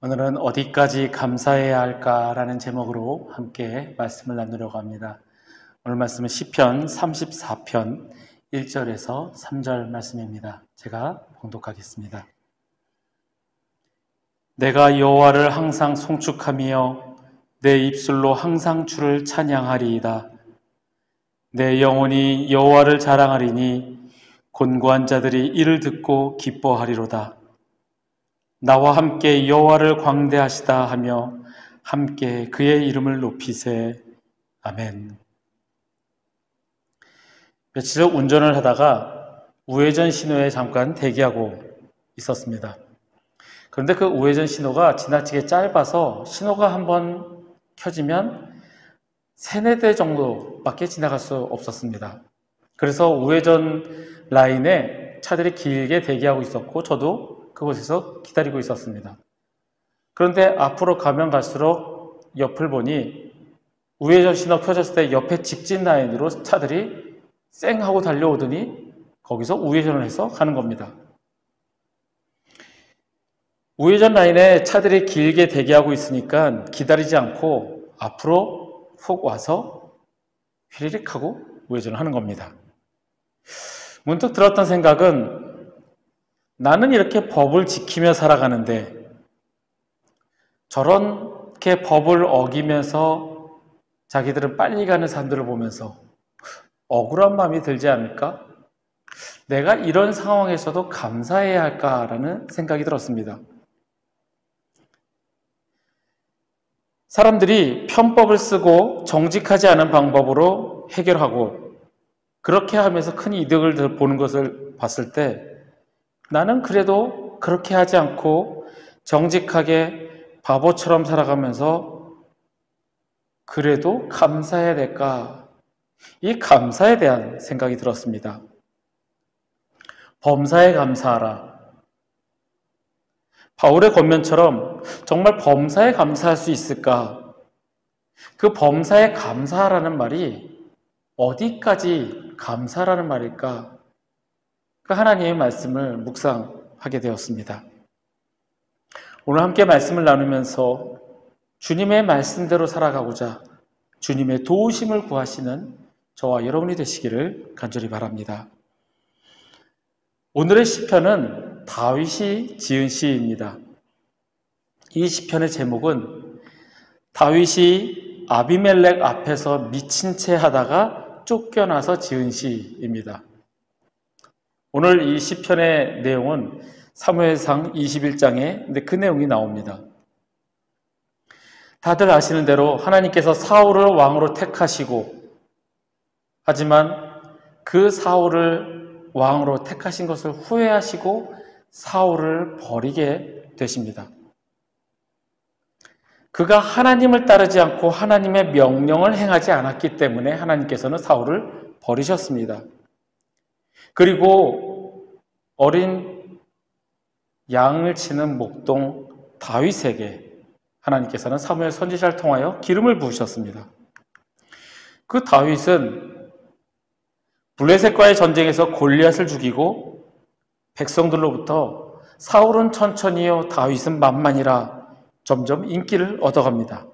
오늘은 어디까지 감사해야 할까라는 제목으로 함께 말씀을 나누려고 합니다. 오늘 말씀은 시편 34편 1절에서 3절 말씀입니다. 제가 봉독하겠습니다. 내가 여호와를 항상 송축하며 내 입술로 항상 주를 찬양하리이다. 내 영혼이 여호와를 자랑하리니 곤고한 자들이 이를 듣고 기뻐하리로다. 나와 함께 여호와를 광대하시다 하며 함께 그의 이름을 높이세. 아멘. 며칠 전 운전을 하다가 우회전 신호에 잠깐 대기하고 있었습니다. 그런데 그 우회전 신호가 지나치게 짧아서 신호가 한번 켜지면 3-4대 정도밖에 지나갈 수 없었습니다. 그래서 우회전 라인에 차들이 길게 대기하고 있었고 저도 그곳에서 기다리고 있었습니다. 그런데 앞으로 가면 갈수록 옆을 보니 우회전 신호 켜졌을 때 옆에 직진 라인으로 차들이 쌩 하고 달려오더니 거기서 우회전을 해서 가는 겁니다. 우회전 라인에 차들이 길게 대기하고 있으니까 기다리지 않고 앞으로 훅 와서 휘리릭 하고 우회전을 하는 겁니다. 문득 들었던 생각은 나는 이렇게 법을 지키며 살아가는데 저렇게 법을 어기면서 자기들은 빨리 가는 사람들을 보면서 억울한 마음이 들지 않을까? 내가 이런 상황에서도 감사해야 할까라는 생각이 들었습니다. 사람들이 편법을 쓰고 정직하지 않은 방법으로 해결하고 그렇게 하면서 큰 이득을 보는 것을 봤을 때 나는 그래도 그렇게 하지 않고 정직하게 바보처럼 살아가면서 그래도 감사해야 될까? 이 감사에 대한 생각이 들었습니다. 범사에 감사하라. 바울의 권면처럼 정말 범사에 감사할 수 있을까? 그 범사에 감사하라는 말이 어디까지 감사라는 말일까? 그 하나님의 말씀을 묵상하게 되었습니다. 오늘 함께 말씀을 나누면서 주님의 말씀대로 살아가고자 주님의 도우심을 구하시는 저와 여러분이 되시기를 간절히 바랍니다. 오늘의 시편은 다윗이 지은 시입니다. 이 시편의 제목은 다윗이 아비멜렉 앞에서 미친 채 하다가 쫓겨나서 지은 시입니다. 오늘 이 시편의 내용은 사무엘상 21장에 그 내용이 나옵니다. 다들 아시는 대로 하나님께서 사울을 왕으로 택하시고 하지만 그 사울을 왕으로 택하신 것을 후회하시고 사울을 버리게 되십니다. 그가 하나님을 따르지 않고 하나님의 명령을 행하지 않았기 때문에 하나님께서는 사울을 버리셨습니다. 그리고 어린 양을 치는 목동 다윗에게 하나님께서는 사무엘 선지자를 통하여 기름을 부으셨습니다. 그 다윗은 블레셋과의 전쟁에서 골리앗을 죽이고 백성들로부터 사울은 천천히요 다윗은 만만이라 점점 인기를 얻어갑니다.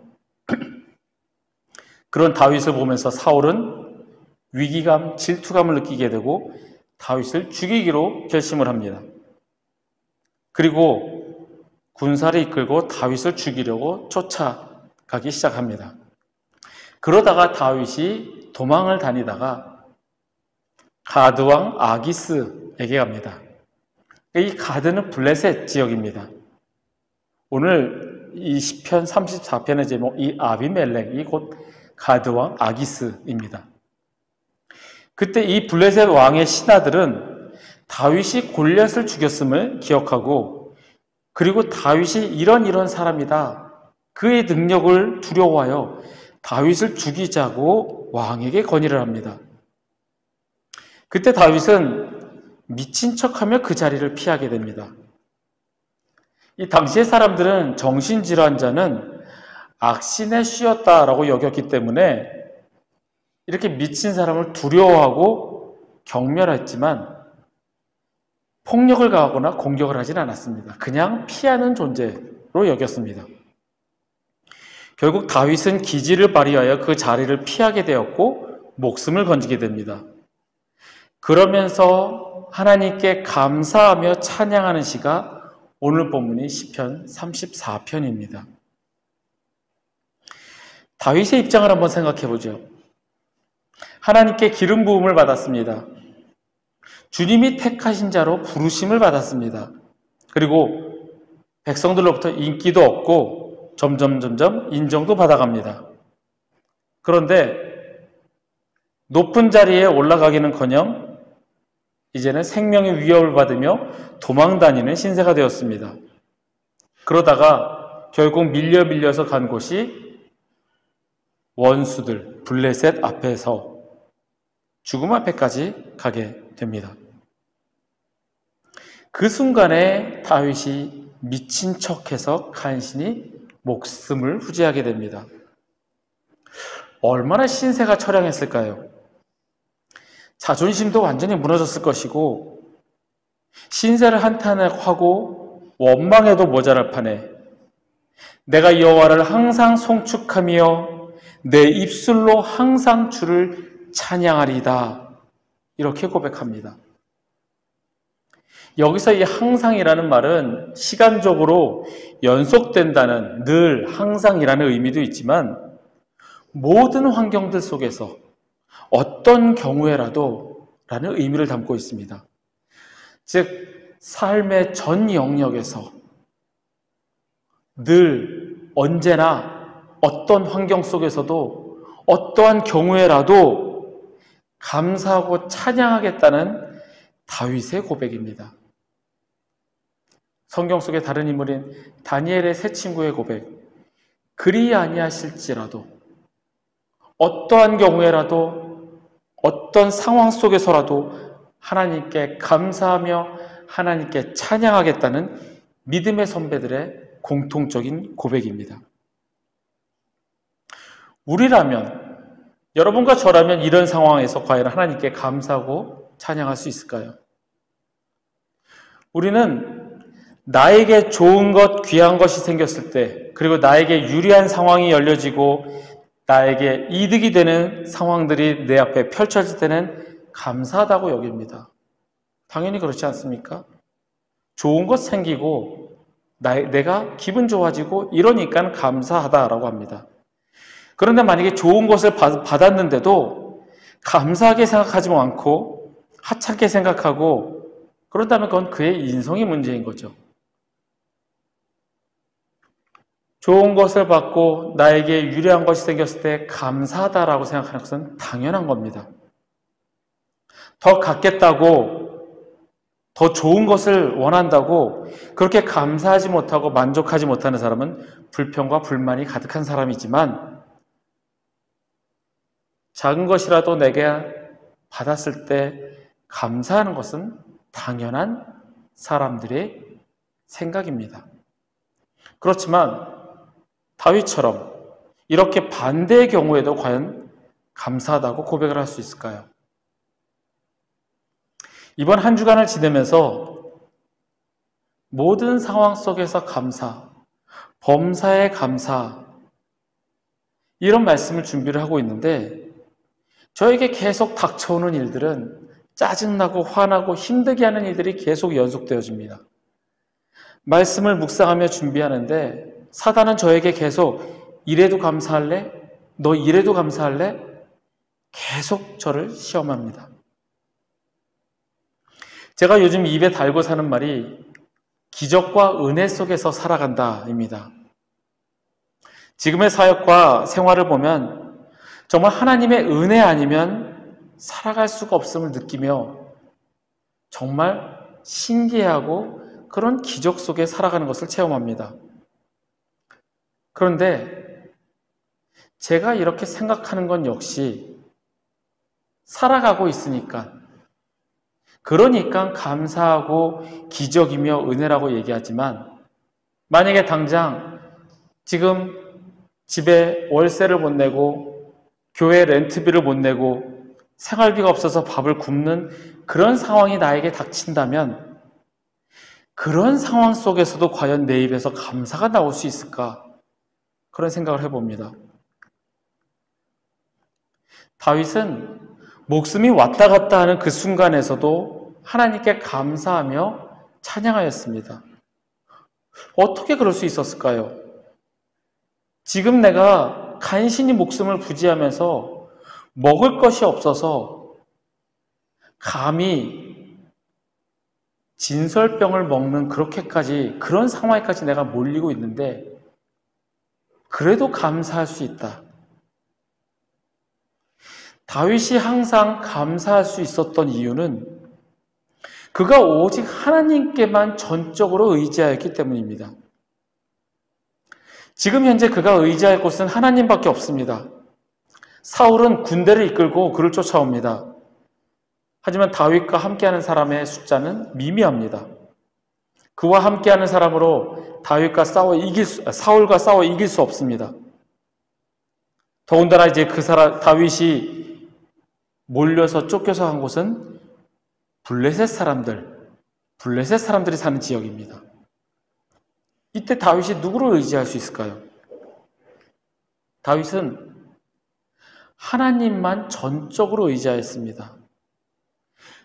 그런 다윗을 보면서 사울은 위기감, 질투감을 느끼게 되고 다윗을 죽이기로 결심을 합니다. 그리고 군사를 이끌고 다윗을 죽이려고 쫓아가기 시작합니다. 그러다가 다윗이 도망을 다니다가 가드왕 아기스에게 갑니다. 이 가드는 블레셋 지역입니다. 오늘 이 시편 34편의 제목 이 아비멜렉이 곧 가드왕 아기스입니다. 그때 이 블레셋 왕의 신하들은 다윗이 골리앗을 죽였음을 기억하고 그리고 다윗이 이런 사람이다. 그의 능력을 두려워하여 다윗을 죽이자고 왕에게 건의를 합니다. 그때 다윗은 미친 척하며 그 자리를 피하게 됩니다. 이 당시의 사람들은 정신질환자는 악신의 쉬었다라고 여겼기 때문에 이렇게 미친 사람을 두려워하고 경멸했지만 폭력을 가하거나 공격을 하진 않았습니다. 그냥 피하는 존재로 여겼습니다. 결국 다윗은 기지를 발휘하여 그 자리를 피하게 되었고 목숨을 건지게 됩니다. 그러면서 하나님께 감사하며 찬양하는 시가 오늘 본문이 시편 34편입니다. 다윗의 입장을 한번 생각해 보죠. 하나님께 기름 부음을 받았습니다. 주님이 택하신 자로 부르심을 받았습니다. 그리고 백성들로부터 인기도 얻고 점점 인정도 받아갑니다. 그런데 높은 자리에 올라가기는커녕 이제는 생명의 위협을 받으며 도망다니는 신세가 되었습니다. 그러다가 결국 밀려서 간 곳이 원수들 블레셋 앞에서 죽음 앞에까지 가게 됩니다. 그 순간에 다윗이 미친 척해서 간신히 목숨을 후지하게 됩니다. 얼마나 신세가 처량했을까요? 자존심도 완전히 무너졌을 것이고 신세를 한탄하고 원망해도 모자랄 판에 내가 여호와를 항상 송축하며 내 입술로 항상 주를 찬양하리다, 이렇게 고백합니다. 여기서 이 항상이라는 말은 시간적으로 연속된다는, 늘 항상이라는 의미도 있지만 모든 환경들 속에서 어떤 경우에라도 라는 의미를 담고 있습니다. 즉 삶의 전 영역에서 늘 언제나 어떤 환경 속에서도 어떠한 경우에라도 감사하고 찬양하겠다는 다윗의 고백입니다. 성경 속의 다른 인물인 다니엘의 세 친구의 고백, 그리 아니하실지라도 어떠한 경우에라도 어떤 상황 속에서라도 하나님께 감사하며 하나님께 찬양하겠다는 믿음의 선배들의 공통적인 고백입니다. 우리라면, 여러분과 저라면 이런 상황에서 과연 하나님께 감사하고 찬양할 수 있을까요? 우리는 나에게 좋은 것, 귀한 것이 생겼을 때, 그리고 나에게 유리한 상황이 열려지고 나에게 이득이 되는 상황들이 내 앞에 펼쳐질 때는 감사하다고 여깁니다. 당연히 그렇지 않습니까? 좋은 것 생기고 내가 기분 좋아지고 이러니까 감사하다라고 합니다. 그런데 만약에 좋은 것을 받았는데도 감사하게 생각하지 않고 하찮게 생각하고 그렇다면 그건 그의 인성의 문제인 거죠. 좋은 것을 받고 나에게 유리한 것이 생겼을 때 감사하다라고 생각하는 것은 당연한 겁니다. 더 갖겠다고, 더 좋은 것을 원한다고 그렇게 감사하지 못하고 만족하지 못하는 사람은 불평과 불만이 가득한 사람이지만, 작은 것이라도 내게 받았을 때 감사하는 것은 당연한 사람들의 생각입니다. 그렇지만 다윗처럼 이렇게 반대의 경우에도 과연 감사하다고 고백을 할 수 있을까요? 이번 한 주간을 지내면서 모든 상황 속에서 감사, 범사에 감사, 이런 말씀을 준비를 하고 있는데 저에게 계속 닥쳐오는 일들은 짜증나고 화나고 힘들게 하는 일들이 계속 연속되어집니다. 말씀을 묵상하며 준비하는데 사단은 저에게 계속 이래도 감사할래? 너 이래도 감사할래? 계속 저를 시험합니다. 제가 요즘 입에 달고 사는 말이 기적과 은혜 속에서 살아간다입니다. 지금의 사역과 생활을 보면 정말 하나님의 은혜 아니면 살아갈 수가 없음을 느끼며 정말 신기해하고 그런 기적 속에 살아가는 것을 체험합니다. 그런데 제가 이렇게 생각하는 건 역시 살아가고 있으니까, 그러니까 감사하고 기적이며 은혜라고 얘기하지만, 만약에 당장 지금 집에 월세를 못 내고 교회 렌트비를 못 내고 생활비가 없어서 밥을 굶는 그런 상황이 나에게 닥친다면 그런 상황 속에서도 과연 내 입에서 감사가 나올 수 있을까? 그런 생각을 해봅니다. 다윗은 목숨이 왔다 갔다 하는 그 순간에서도 하나님께 감사하며 찬양하였습니다. 어떻게 그럴 수 있었을까요? 지금 내가 간신히 목숨을 부지하면서 먹을 것이 없어서 감히 진설병을 먹는 그런 상황에까지 내가 몰리고 있는데 그래도 감사할 수 있다. 다윗이 항상 감사할 수 있었던 이유는 그가 오직 하나님께만 전적으로 의지하였기 때문입니다. 지금 현재 그가 의지할 곳은 하나님밖에 없습니다. 사울은 군대를 이끌고 그를 쫓아옵니다. 하지만 다윗과 함께하는 사람의 숫자는 미미합니다. 그와 함께하는 사람으로 사울과 싸워 이길 수 없습니다. 더군다나 이제 다윗이 몰려서 쫓겨서 간 곳은 블레셋 사람들이 사는 지역입니다. 이때 다윗이 누구를 의지할 수 있을까요? 다윗은 하나님만 전적으로 의지하였습니다.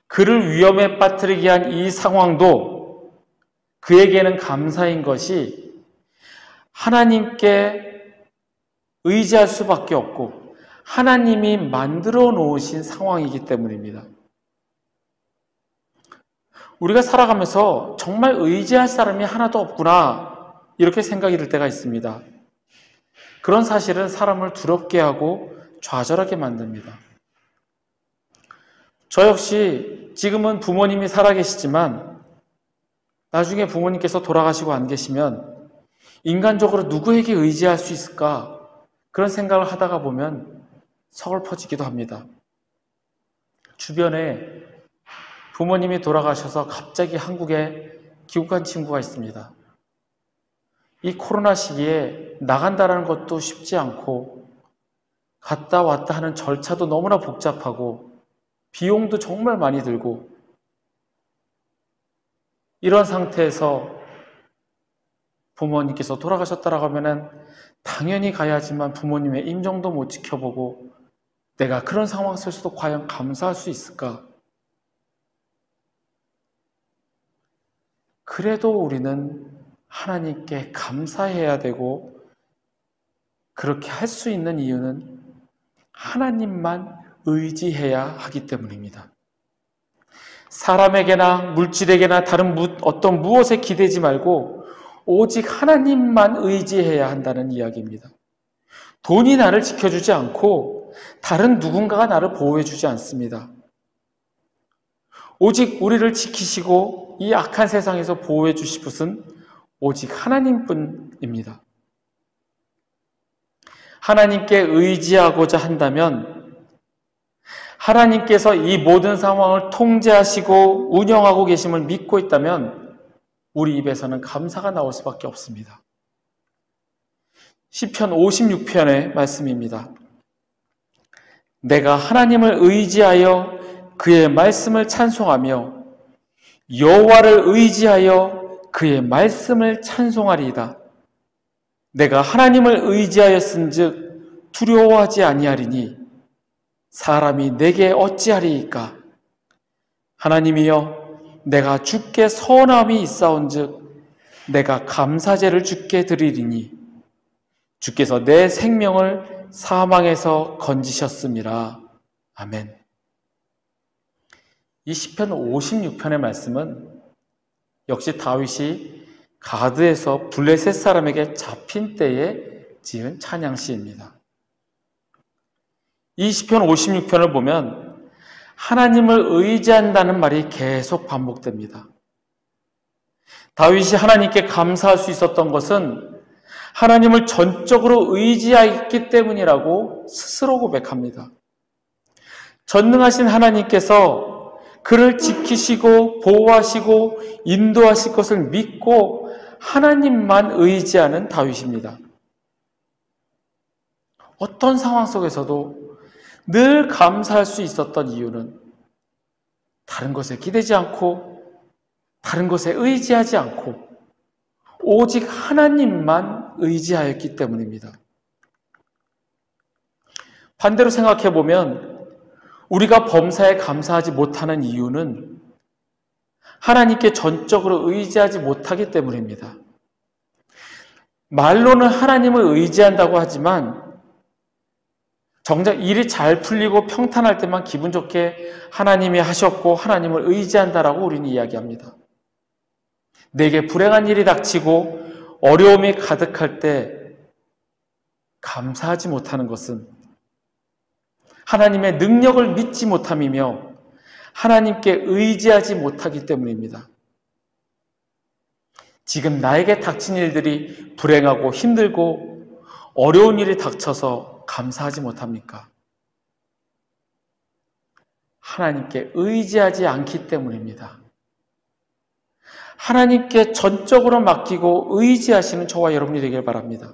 그를 위험에 빠뜨리게 한 이 상황도 그에게는 감사인 것이 하나님께 의지할 수밖에 없고 하나님이 만들어 놓으신 상황이기 때문입니다. 우리가 살아가면서 정말 의지할 사람이 하나도 없구나 이렇게 생각이 들 때가 있습니다. 그런 사실은 사람을 두렵게 하고 좌절하게 만듭니다. 저 역시 지금은 부모님이 살아계시지만 나중에 부모님께서 돌아가시고 안 계시면 인간적으로 누구에게 의지할 수 있을까? 그런 생각을 하다가 보면 서글퍼지기도 합니다. 주변에 부모님이 돌아가셔서 갑자기 한국에 귀국한 친구가 있습니다. 이 코로나 시기에 나간다는 것도 쉽지 않고 갔다 왔다 하는 절차도 너무나 복잡하고 비용도 정말 많이 들고 이런 상태에서 부모님께서 돌아가셨다라고 하면은 당연히 가야지만 부모님의 임종도 못 지켜보고 내가 그런 상황 속에서도 과연 감사할 수 있을까? 그래도 우리는 하나님께 감사해야 되고 그렇게 할 수 있는 이유는 하나님만 의지해야 하기 때문입니다. 사람에게나 물질에게나 다른 어떤 무엇에 기대지 말고 오직 하나님만 의지해야 한다는 이야기입니다. 돈이 나를 지켜주지 않고 다른 누군가가 나를 보호해주지 않습니다. 오직 우리를 지키시고 이 악한 세상에서 보호해 주실 분은 오직 하나님뿐입니다. 하나님께 의지하고자 한다면 하나님께서 이 모든 상황을 통제하시고 운영하고 계심을 믿고 있다면 우리 입에서는 감사가 나올 수밖에 없습니다. 시편 56편의 말씀입니다. 내가 하나님을 의지하여 그의 말씀을 찬송하며 여호와를 의지하여 그의 말씀을 찬송하리이다. 내가 하나님을 의지하였은즉 두려워하지 아니하리니 사람이 내게 어찌하리이까. 하나님이여 내가 주께 선함이 있사온즉 내가 감사제를 주께 드리리니 주께서 내 생명을 사망에서 건지셨음이라. 아멘. 이 시편 56편의 말씀은 역시 다윗이 가드에서 블레셋 사람에게 잡힌 때에 지은 찬양시입니다. 이 시편 56편을 보면 하나님을 의지한다는 말이 계속 반복됩니다. 다윗이 하나님께 감사할 수 있었던 것은 하나님을 전적으로 의지하였기 때문이라고 스스로 고백합니다. 전능하신 하나님께서 그를 지키시고 보호하시고 인도하실 것을 믿고 하나님만 의지하는 다윗입니다. 어떤 상황 속에서도 늘 감사할 수 있었던 이유는 다른 것에 기대지 않고 다른 것에 의지하지 않고 오직 하나님만 의지하였기 때문입니다. 반대로 생각해 보면 우리가 범사에 감사하지 못하는 이유는 하나님께 전적으로 의지하지 못하기 때문입니다. 말로는 하나님을 의지한다고 하지만 정작 일이 잘 풀리고 평탄할 때만 기분 좋게 하나님이 하셨고 하나님을 의지한다라고 우리는 이야기합니다. 내게 불행한 일이 닥치고 어려움이 가득할 때 감사하지 못하는 것은 하나님의 능력을 믿지 못함이며 하나님께 의지하지 못하기 때문입니다. 지금 나에게 닥친 일들이 불행하고 힘들고 어려운 일이 닥쳐서 감사하지 못합니까? 하나님께 의지하지 않기 때문입니다. 하나님께 전적으로 맡기고 의지하시는 저와 여러분이 되길 바랍니다.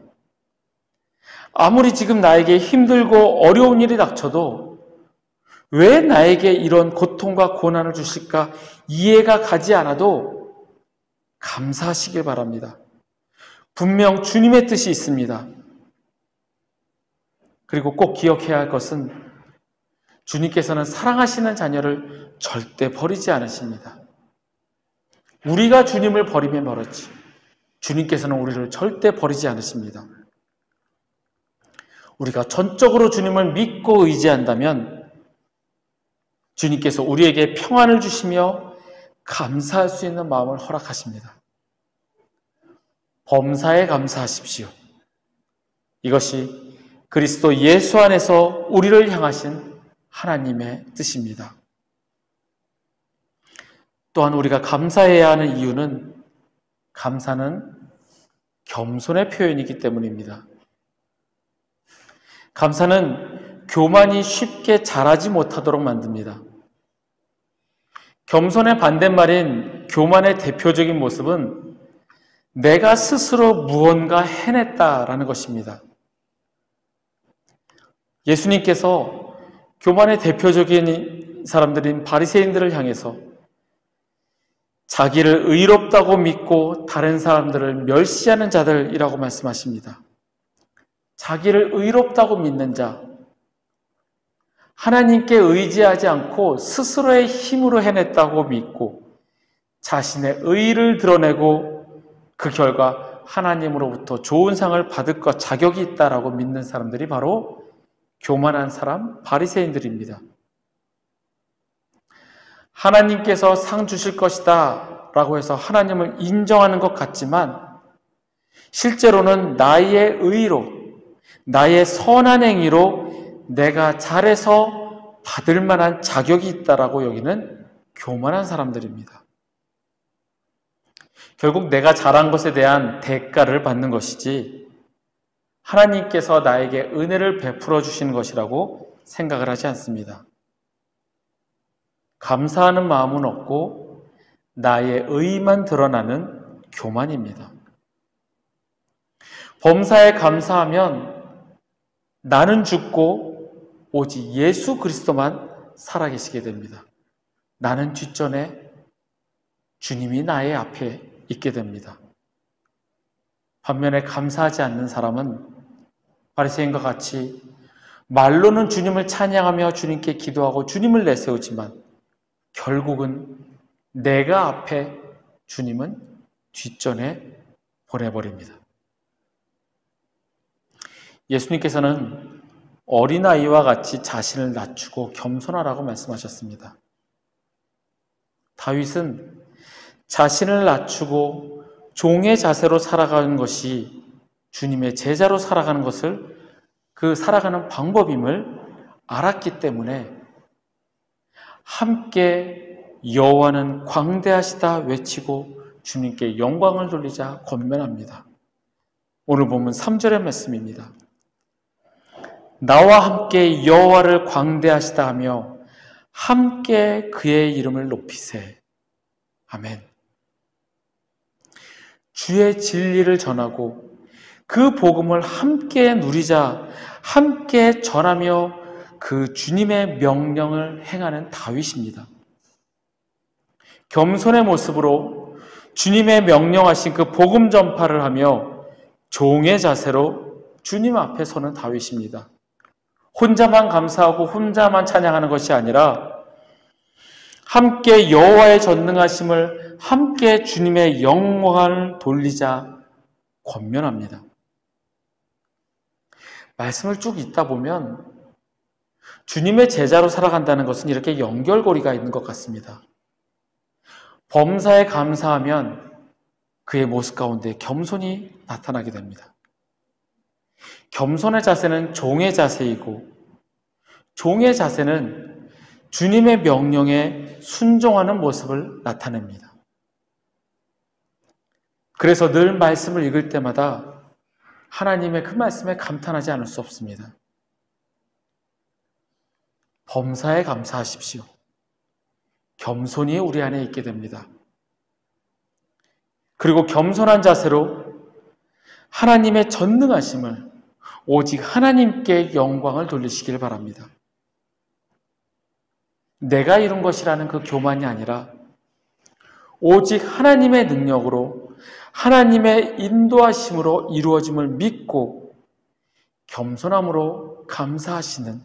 아무리 지금 나에게 힘들고 어려운 일이 닥쳐도 왜 나에게 이런 고통과 고난을 주실까 이해가 가지 않아도 감사하시길 바랍니다. 분명 주님의 뜻이 있습니다. 그리고 꼭 기억해야 할 것은 주님께서는 사랑하시는 자녀를 절대 버리지 않으십니다. 우리가 주님을 버리면 멀었지 주님께서는 우리를 절대 버리지 않으십니다. 우리가 전적으로 주님을 믿고 의지한다면 주님께서 우리에게 평안을 주시며 감사할 수 있는 마음을 허락하십니다. 범사에 감사하십시오. 이것이 그리스도 예수 안에서 우리를 향하신 하나님의 뜻입니다. 또한 우리가 감사해야 하는 이유는 감사는 겸손의 표현이기 때문입니다. 감사는 교만이 쉽게 자라지 못하도록 만듭니다. 겸손의 반대말인 교만의 대표적인 모습은 내가 스스로 무언가 해냈다라는 것입니다. 예수님께서 교만의 대표적인 사람들인 바리새인들을 향해서 자기를 의롭다고 믿고 다른 사람들을 멸시하는 자들이라고 말씀하십니다. 자기를 의롭다고 믿는 자, 하나님께 의지하지 않고 스스로의 힘으로 해냈다고 믿고 자신의 의의를 드러내고 그 결과 하나님으로부터 좋은 상을 받을 것 자격이 있다라고 믿는 사람들이 바로 교만한 사람, 바리새인들입니다. 하나님께서 상 주실 것이다 라고 해서 하나님을 인정하는 것 같지만 실제로는 나의 의로, 나의 선한 행위로 내가 잘해서 받을 만한 자격이 있다라고 여기는 교만한 사람들입니다. 결국 내가 잘한 것에 대한 대가를 받는 것이지 하나님께서 나에게 은혜를 베풀어 주시는 것이라고 생각을 하지 않습니다. 감사하는 마음은 없고 나의 의만 드러나는 교만입니다. 범사에 감사하면 나는 죽고 오직 예수 그리스도만 살아계시게 됩니다. 나는 뒷전에 주님이 나의 앞에 있게 됩니다. 반면에 감사하지 않는 사람은 바리새인과 같이 말로는 주님을 찬양하며 주님께 기도하고 주님을 내세우지만 결국은 내가 앞에, 주님은 뒷전에 보내버립니다. 예수님께서는 어린아이와 같이 자신을 낮추고 겸손하라고 말씀하셨습니다. 다윗은 자신을 낮추고 종의 자세로 살아가는 것이 주님의 제자로 살아가는 것을 그 살아가는 방법임을 알았기 때문에 함께 여호와는 광대하시다 외치고 주님께 영광을 돌리자 권면합니다. 오늘 보면 3절의 말씀입니다. 나와 함께 여호와를 광대하시다 하며 함께 그의 이름을 높이세. 아멘. 주의 진리를 전하고 그 복음을 함께 누리자, 함께 전하며 그 주님의 명령을 행하는 다윗입니다. 겸손의 모습으로 주님의 명령하신 그 복음 전파를 하며 종의 자세로 주님 앞에 서는 다윗입니다. 혼자만 감사하고 혼자만 찬양하는 것이 아니라 함께 여호와의 전능하심을, 함께 주님의 영광을 돌리자 권면합니다. 말씀을 쭉 읽다 보면 주님의 제자로 살아간다는 것은 이렇게 연결고리가 있는 것 같습니다. 범사에 감사하면 그의 모습 가운데 겸손이 나타나게 됩니다. 겸손의 자세는 종의 자세이고, 종의 자세는 주님의 명령에 순종하는 모습을 나타냅니다. 그래서 늘 말씀을 읽을 때마다 하나님의 그 말씀에 감탄하지 않을 수 없습니다. 범사에 감사하십시오. 겸손이 우리 안에 있게 됩니다. 그리고 겸손한 자세로 하나님의 전능하심을, 오직 하나님께 영광을 돌리시길 바랍니다. 내가 이룬 것이라는 그 교만이 아니라 오직 하나님의 능력으로, 하나님의 인도하심으로 이루어짐을 믿고 겸손함으로 감사하시는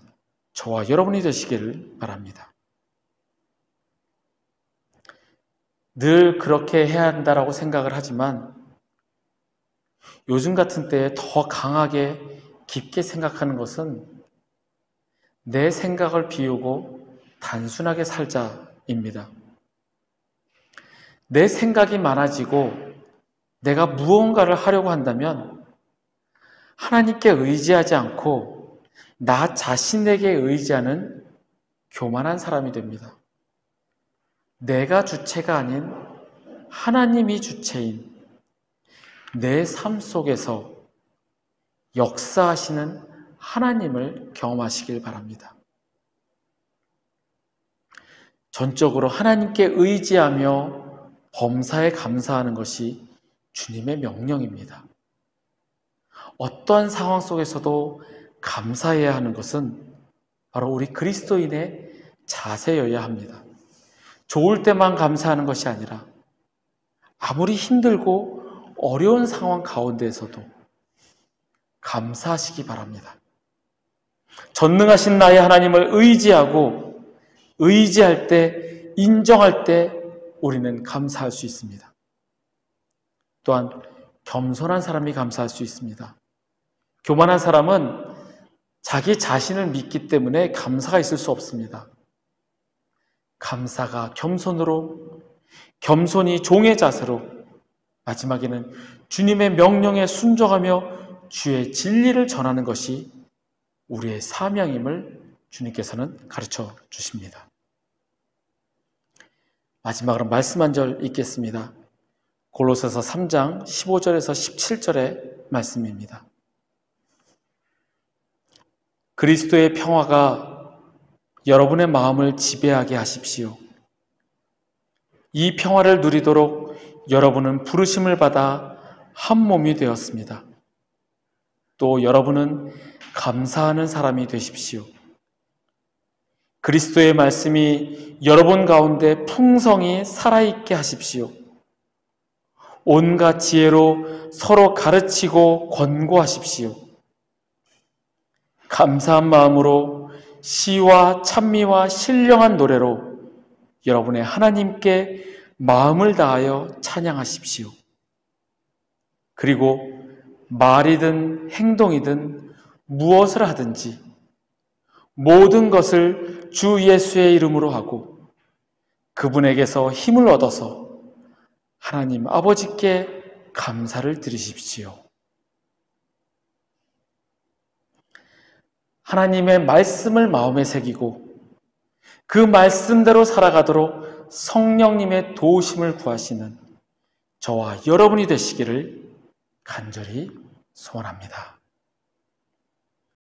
저와 여러분이 되시기를 바랍니다. 늘 그렇게 해야 한다라고 생각을 하지만 요즘 같은 때에 더 강하게 깊게 생각하는 것은 내 생각을 비우고 단순하게 살자입니다. 내 생각이 많아지고 내가 무언가를 하려고 한다면 하나님께 의지하지 않고 나 자신에게 의지하는 교만한 사람이 됩니다. 내가 주체가 아닌 하나님이 주체인 내 삶 속에서 역사하시는 하나님을 경험하시길 바랍니다. 전적으로 하나님께 의지하며 범사에 감사하는 것이 주님의 명령입니다. 어떠한 상황 속에서도 감사해야 하는 것은 바로 우리 그리스도인의 자세여야 합니다. 좋을 때만 감사하는 것이 아니라 아무리 힘들고 어려운 상황 가운데에서도 감사하시기 바랍니다. 전능하신 나의 하나님을 의지하고 의지할 때, 인정할 때 우리는 감사할 수 있습니다. 또한 겸손한 사람이 감사할 수 있습니다. 교만한 사람은 자기 자신을 믿기 때문에 감사가 있을 수 없습니다. 감사가 겸손으로, 겸손이 종의 자세로, 마지막에는 주님의 명령에 순종하며 주의 진리를 전하는 것이 우리의 사명임을 주님께서는 가르쳐 주십니다. 마지막으로 말씀 한 절 읽겠습니다. 골로새서 3장 15절에서 17절의 말씀입니다. 그리스도의 평화가 여러분의 마음을 지배하게 하십시오. 이 평화를 누리도록 여러분은 부르심을 받아 한 몸이 되었습니다. 또 여러분은 감사하는 사람이 되십시오. 그리스도의 말씀이 여러분 가운데 풍성히 살아있게 하십시오. 온갖 지혜로 서로 가르치고 권고하십시오. 감사한 마음으로 시와 찬미와 신령한 노래로 여러분의 하나님께 마음을 다하여 찬양하십시오. 그리고 말이든 행동이든 무엇을 하든지 모든 것을 주 예수의 이름으로 하고 그분에게서 힘을 얻어서 하나님 아버지께 감사를 드리십시오. 하나님의 말씀을 마음에 새기고 그 말씀대로 살아가도록 성령님의 도우심을 구하시는 저와 여러분이 되시기를 간절히 소원합니다.